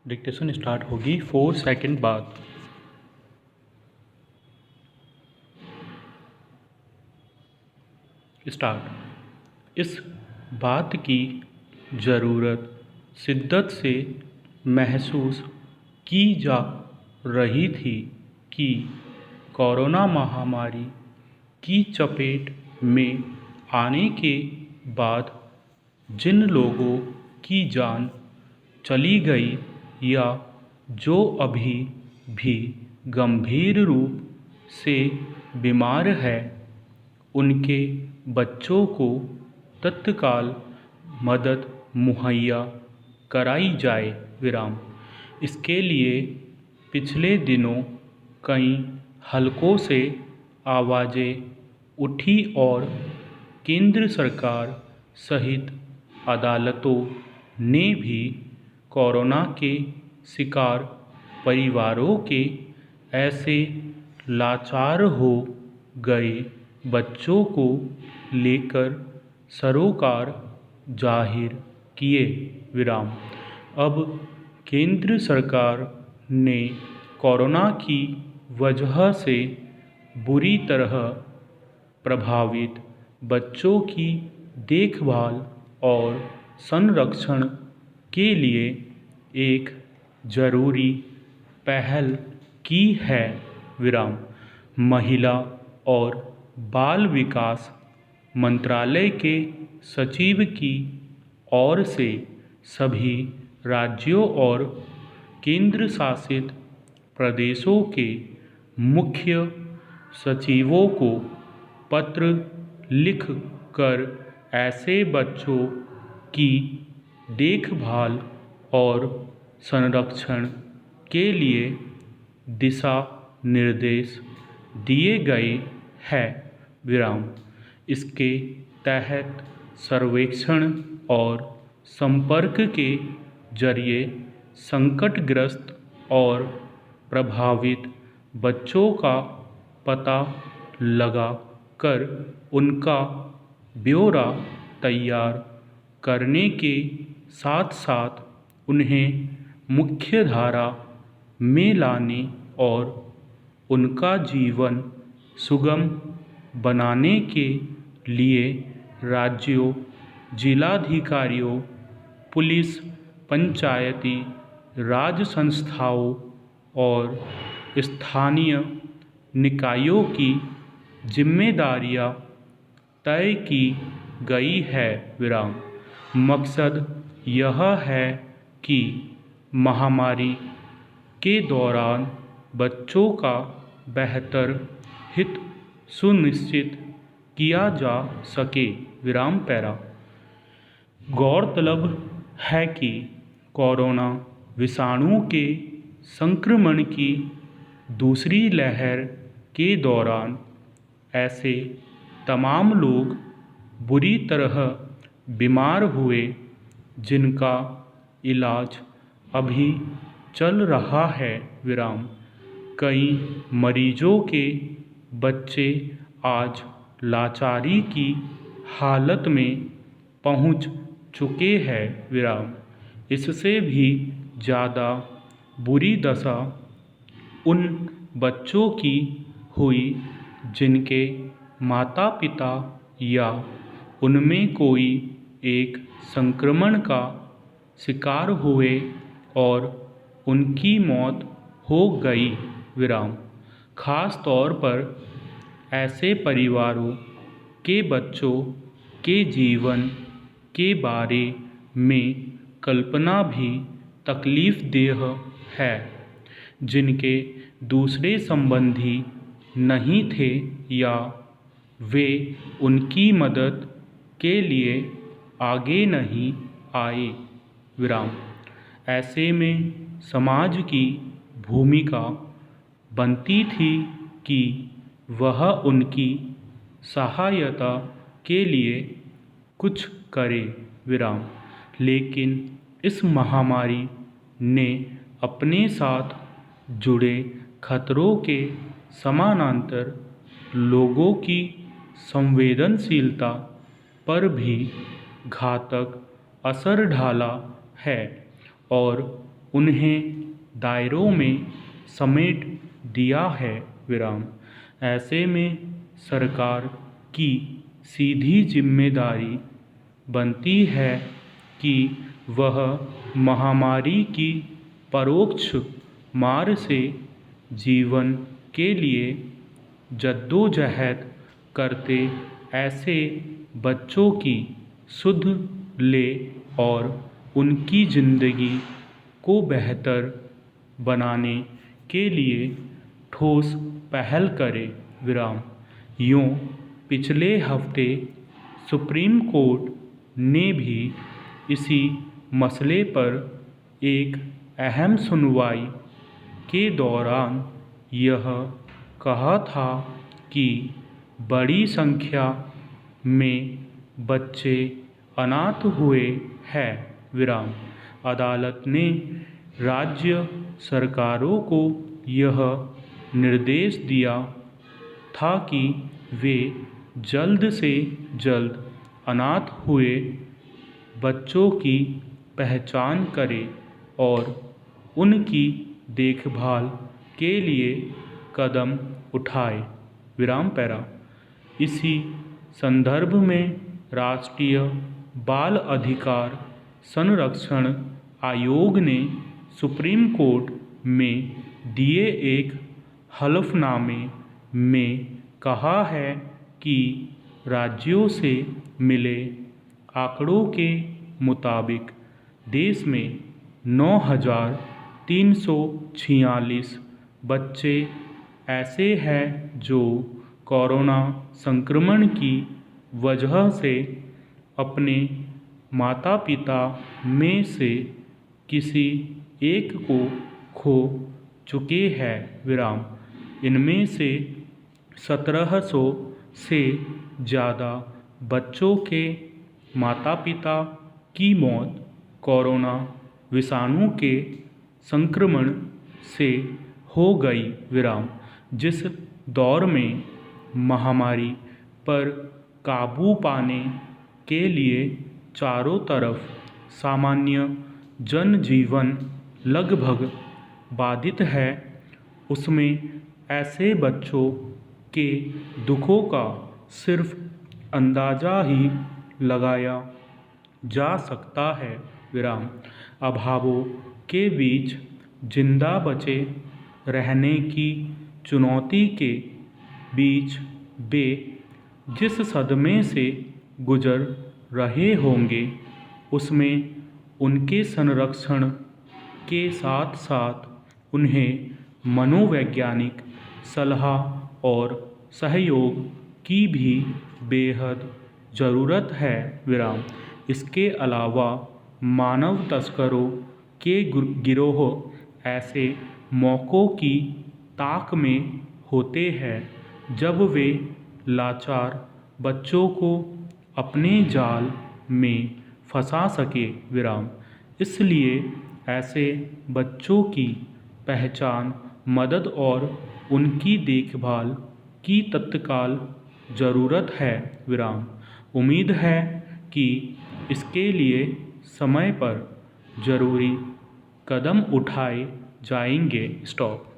Dictation start होगी 4 second बाद। Start. इस बात की ज़रूरत शिद्दत से महसूस की जा रही थी कि कोरोना महामारी की चपेट में आने के बाद जिन लोगों की जान चली गई या जो अभी भी गंभीर रूप से बीमार है, उनके बच्चों को तत्काल मदद मुहैया कराई जाए। इसके लिए पिछले दिनों कई हलकों से आवाज़ें उठी और केंद्र सरकार सहित अदालतों ने भी कोरोना के शिकार परिवारों के ऐसे लाचार हो गए बच्चों को लेकर सरोकार जाहिर किए। अब केंद्र सरकार ने कोरोना की वजह से बुरी तरह प्रभावित बच्चों की देखभाल और संरक्षण के लिए एक ज़रूरी पहल की है। महिला और बाल विकास मंत्रालय के सचिव की ओर से सभी राज्यों और केंद्र शासित प्रदेशों के मुख्य सचिवों को पत्र लिख कर ऐसे बच्चों की देखभाल और संरक्षण के लिए दिशा निर्देश दिए गए हैं। इसके तहत सर्वेक्षण और संपर्क के जरिए संकटग्रस्त और प्रभावित बच्चों का पता लगा कर उनका ब्यौरा तैयार करने के साथ साथ उन्हें मुख्यधारा में लाने और उनका जीवन सुगम बनाने के लिए राज्यों, जिलाधिकारियों, पुलिस, पंचायती राज संस्थाओं और स्थानीय निकायों की जिम्मेदारियां तय की गई है। मकसद यह है कि महामारी के दौरान बच्चों का बेहतर हित सुनिश्चित किया जा सके। गौरतलब है कि कोरोना विषाणु के संक्रमण की दूसरी लहर के दौरान ऐसे तमाम लोग बुरी तरह बीमार हुए जिनका इलाज अभी चल रहा है। कई मरीजों के बच्चे आज लाचारी की हालत में पहुंच चुके हैं। इससे भी ज़्यादा बुरी दशा उन बच्चों की हुई जिनके माता पिता या उनमें कोई एक संक्रमण का शिकार हुए और उनकी मौत हो गई। खास तौर पर ऐसे परिवारों के बच्चों के जीवन के बारे में कल्पना भी तकलीफदेह है, जिनके दूसरे संबंधी नहीं थे या वे उनकी मदद के लिए आगे नहीं आए। ऐसे में समाज की भूमिका बनती थी कि वह उनकी सहायता के लिए कुछ करे। लेकिन इस महामारी ने अपने साथ जुड़े खतरों के समानांतर लोगों की संवेदनशीलता पर भी घातक असर डाला है और उन्हें दायरों में समेट दिया है। विराम। ऐसे में सरकार की सीधी जिम्मेदारी बनती है कि वह महामारी की परोक्ष मार से जीवन के लिए जद्दोजहद करते ऐसे बच्चों की सुध ले और उनकी ज़िंदगी को बेहतर बनाने के लिए ठोस पहल करे। विराम। यूँ पिछले हफ्ते सुप्रीम कोर्ट ने भी इसी मसले पर एक अहम सुनवाई के दौरान यह कहा था कि बड़ी संख्या में बच्चे अनाथ हुए हैं। विराम। अदालत ने राज्य सरकारों को यह निर्देश दिया था कि वे जल्द से जल्द अनाथ हुए बच्चों की पहचान करें और उनकी देखभाल के लिए कदम उठाए। विराम पैरा। इसी संदर्भ में राष्ट्रीय बाल अधिकार संरक्षण आयोग ने सुप्रीम कोर्ट में दिए एक हलफनामे में कहा है कि राज्यों से मिले आंकड़ों के मुताबिक देश में 9,346 बच्चे ऐसे हैं जो कोरोना संक्रमण की वजह से अपने माता पिता में से किसी एक को खो चुके हैं। विराम। इनमें से 1,700 से ज़्यादा बच्चों के माता पिता की मौत कोरोना विषाणु के संक्रमण से हो गई। विराम। जिस दौर में महामारी पर काबू पाने के लिए चारों तरफ सामान्य जनजीवन लगभग बाधित है, उसमें ऐसे बच्चों के दुखों का सिर्फ अंदाज़ा ही लगाया जा सकता है। विराम। अभावों के बीच जिंदा बचे रहने की चुनौती के बीच वे जिस सदमे से गुजर रहे होंगे, उसमें उनके संरक्षण के साथ साथ उन्हें मनोवैज्ञानिक सलाह और सहयोग की भी बेहद ज़रूरत है। विराम। इसके अलावा मानव तस्करों के गिरोह ऐसे मौक़ों की ताक में होते हैं जब वे लाचार बच्चों को अपने जाल में फंसा सके। विराम। इसलिए ऐसे बच्चों की पहचान, मदद और उनकी देखभाल की तत्काल ज़रूरत है। विराम। उम्मीद है कि इसके लिए समय पर ज़रूरी कदम उठाए जाएंगे। स्टॉप।